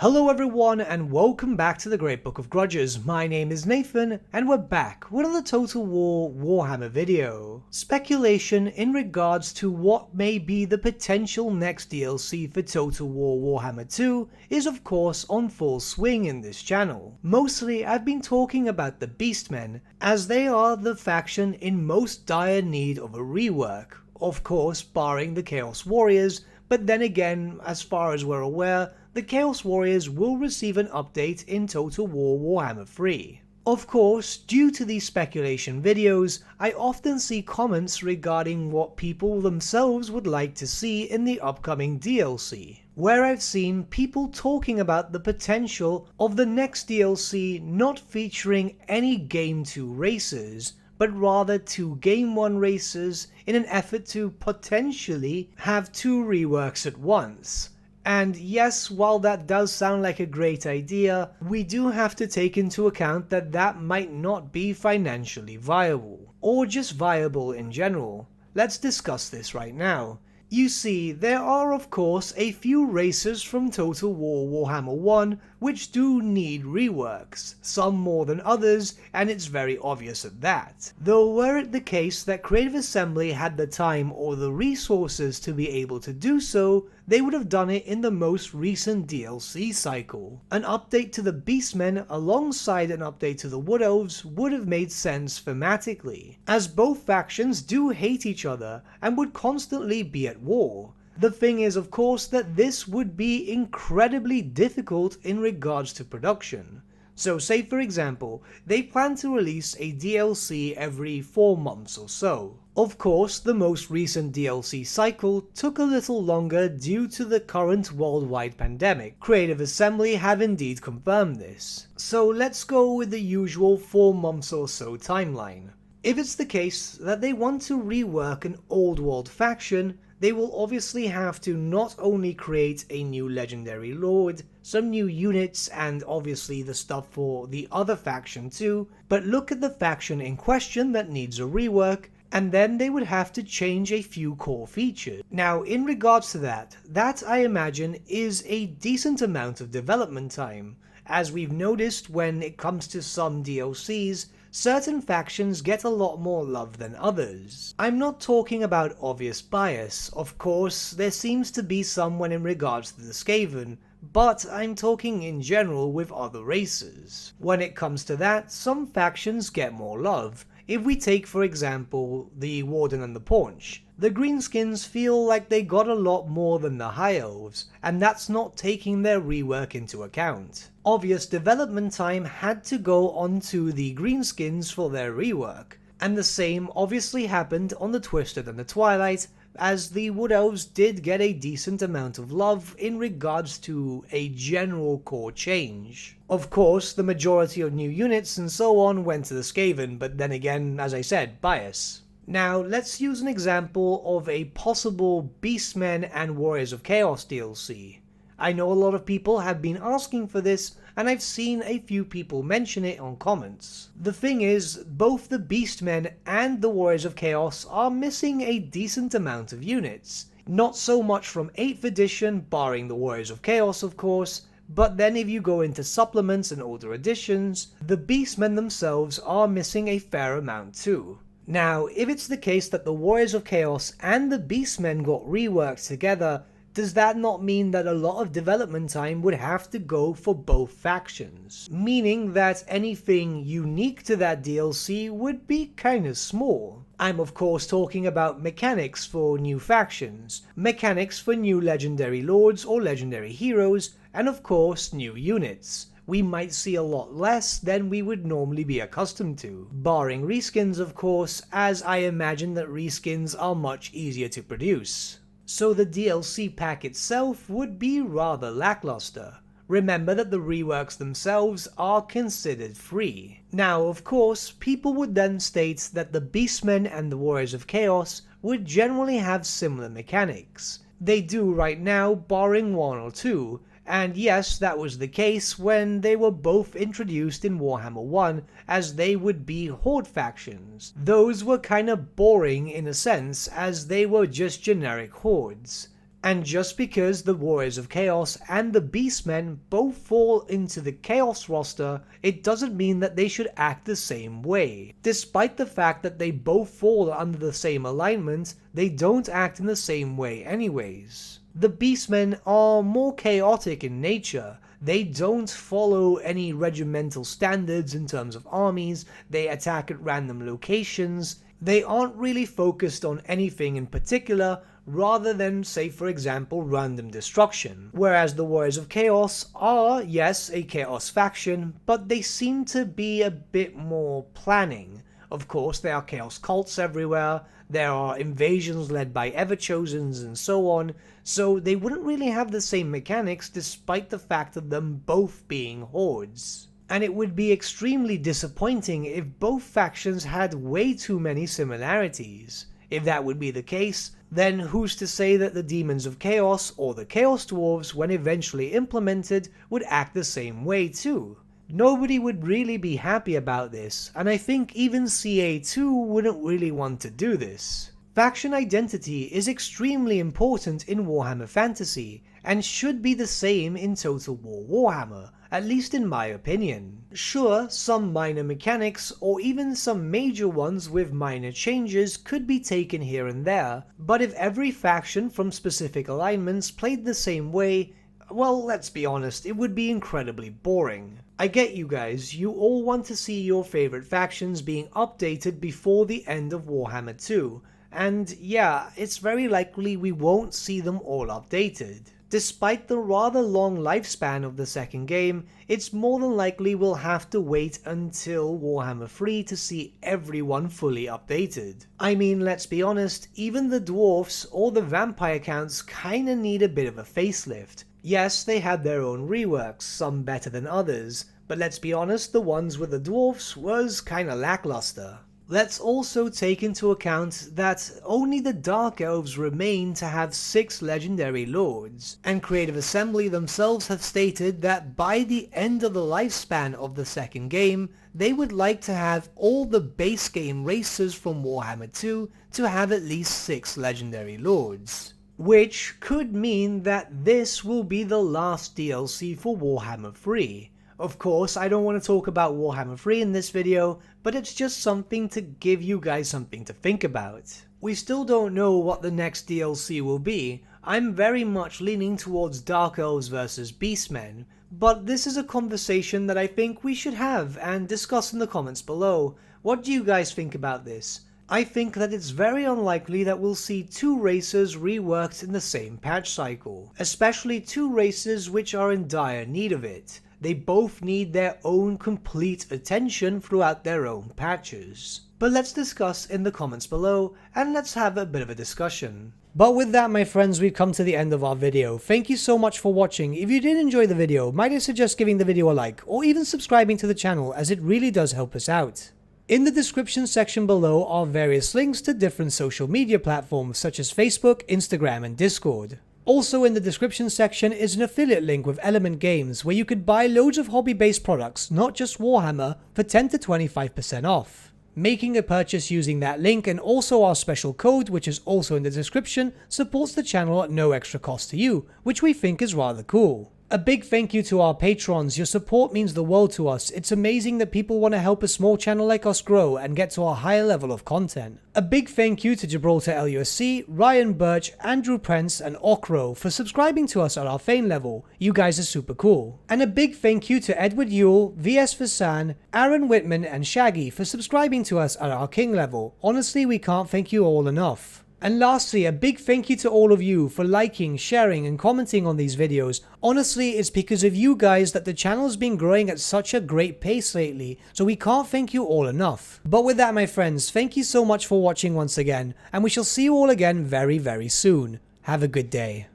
Hello everyone and welcome back to the Great Book of Grudges. My name is Nathan and we're back with another Total War Warhammer video. Speculation in regards to what may be the potential next DLC for Total War Warhammer 2 is of course on full swing in this channel. Mostly I've been talking about the Beastmen, as they are the faction in most dire need of a rework, of course barring the Chaos Warriors, but then again, as far as we're aware, the Chaos Warriors will receive an update in Total War Warhammer 3. Of course, due to these speculation videos, I often see comments regarding what people themselves would like to see in the upcoming DLC, where I've seen people talking about the potential of the next DLC not featuring any Game 2 races, but rather 2 Game 1 races in an effort to potentially have 2 reworks at once. And yes, while that does sound like a great idea, we do have to take into account that that might not be financially viable, or just viable in general. Let's discuss this right now. You see, there are of course a few races from Total War Warhammer 1 which do need reworks, some more than others, and it's very obvious at that. Though were it the case that Creative Assembly had the time or the resources to be able to do so, they would have done it in the most recent DLC cycle. An update to the Beastmen alongside an update to the Wood Elves would have made sense thematically, as both factions do hate each other and would constantly be at war. The thing is of course that this would be incredibly difficult in regards to production. So say for example, they plan to release a DLC every 4 months or so. Of course, the most recent DLC cycle took a little longer due to the current worldwide pandemic. Creative Assembly have indeed confirmed this. So let's go with the usual 4 months or so timeline. If it's the case that they want to rework an old world faction, they will obviously have to not only create a new legendary lord, some new units, and obviously the stuff for the other faction too, but look at the faction in question that needs a rework, and then they would have to change a few core features. Now in regards to that I imagine is a decent amount of development time, as we've noticed when it comes to some DLCs, certain factions get a lot more love than others. I'm not talking about obvious bias, of course there seems to be some when in regards to the Skaven, but I'm talking in general with other races. When it comes to that, some factions get more love. If we take for example the Warden and the Paunch, the Greenskins feel like they got a lot more than the High Elves, and that's not taking their rework into account. Obvious development time had to go onto the Greenskins for their rework, and the same obviously happened on the Twisted and the Twilight, as the Wood Elves did get a decent amount of love in regards to a general core change. Of course, the majority of new units and so on went to the Skaven, but then again, as I said, bias. Now, let's use an example of a possible Beastmen and Warriors of Chaos DLC. I know a lot of people have been asking for this, and I've seen a few people mention it on comments. The thing is, both the Beastmen and the Warriors of Chaos are missing a decent amount of units. Not so much from 8th edition, barring the Warriors of Chaos of course, but then if you go into supplements and older editions, the Beastmen themselves are missing a fair amount too. Now, if it's the case that the Warriors of Chaos and the Beastmen got reworked together, does that not mean that a lot of development time would have to go for both factions? Meaning that anything unique to that DLC would be kinda small. I'm of course talking about mechanics for new factions, mechanics for new legendary lords or legendary heroes, and of course new units. We might see a lot less than we would normally be accustomed to, barring reskins of course, as I imagine that reskins are much easier to produce. So the DLC pack itself would be rather lackluster. Remember that the reworks themselves are considered free. Now of course, people would then state that the Beastmen and the Warriors of Chaos would generally have similar mechanics. They do right now, barring 1 or 2, and yes, that was the case when they were both introduced in Warhammer 1, as they would be Horde factions. Those were kinda boring in a sense, as they were just generic hordes. And just because the Warriors of Chaos and the Beastmen both fall into the Chaos roster, it doesn't mean that they should act the same way. Despite the fact that they both fall under the same alignment, they don't act in the same way anyways. The Beastmen are more chaotic in nature. They don't follow any regimental standards in terms of armies, they attack at random locations, they aren't really focused on anything in particular, rather than, say for example, random destruction. Whereas the Warriors of Chaos are, yes, a Chaos faction, but they seem to be a bit more planning. Of course, there are Chaos cults everywhere, there are invasions led by Everchosens and so on, so they wouldn't really have the same mechanics despite the fact of them both being hordes. And it would be extremely disappointing if both factions had way too many similarities. If that would be the case, then who's to say that the Demons of Chaos or the Chaos Dwarves, when eventually implemented, would act the same way too? Nobody would really be happy about this, and I think even CA2 wouldn't really want to do this. Faction identity is extremely important in Warhammer Fantasy, and should be the same in Total War Warhammer, at least in my opinion. Sure, some minor mechanics, or even some major ones with minor changes could be taken here and there, but if every faction from specific alignments played the same way, well, let's be honest, it would be incredibly boring. I get you guys, you all want to see your favorite factions being updated before the end of Warhammer 2, and yeah, it's very likely we won't see them all updated. Despite the rather long lifespan of the second game, it's more than likely we'll have to wait until Warhammer 3 to see everyone fully updated. I mean, let's be honest, even the dwarfs or the vampire counts kinda need a bit of a facelift. Yes, they had their own reworks, some better than others, but let's be honest, the ones with the dwarfs was kinda lackluster. Let's also take into account that only the Dark Elves remain to have 6 legendary lords, and Creative Assembly themselves have stated that by the end of the lifespan of the second game, they would like to have all the base game races from Warhammer 2 to have at least 6 legendary lords. Which could mean that this will be the last DLC for Warhammer 3. Of course, I don't want to talk about Warhammer 3 in this video, but it's just something to give you guys something to think about. We still don't know what the next DLC will be. I'm very much leaning towards Dark Elves vs Beastmen, but this is a conversation that I think we should have and discuss in the comments below. What do you guys think about this? I think that it's very unlikely that we'll see 2 races reworked in the same patch cycle, especially 2 races which are in dire need of it. They both need their own complete attention throughout their own patches. But let's discuss in the comments below, and let's have a bit of a discussion. But with that, my friends, we've come to the end of our video. Thank you so much for watching. If you did enjoy the video, might I suggest giving the video a like, or even subscribing to the channel, as it really does help us out. In the description section below are various links to different social media platforms such as Facebook, Instagram, and Discord. Also in the description section is an affiliate link with Element Games where you could buy loads of hobby-based products, not just Warhammer, for 10 to 25% off. Making a purchase using that link and also our special code, which is also in the description, supports the channel at no extra cost to you, which we think is rather cool. A big thank you to our patrons. Your support means the world to us. It's amazing that people want to help a small channel like us grow and get to a higher level of content. A big thank you to Gibraltar LUSC, Ryan Bertsche, Andrew Prince, and Okro for subscribing to us at our Fane level. You guys are super cool. And a big thank you to Edward Yule, VS Vasan, Aaron Whitman, and Shaggy for subscribing to us at our King level. Honestly, we can't thank you all enough. And lastly, a big thank you to all of you for liking, sharing, and commenting on these videos. Honestly, it's because of you guys that the channel has been growing at such a great pace lately, so we can't thank you all enough. But with that, my friends, thank you so much for watching once again, and we shall see you all again very, very soon. Have a good day.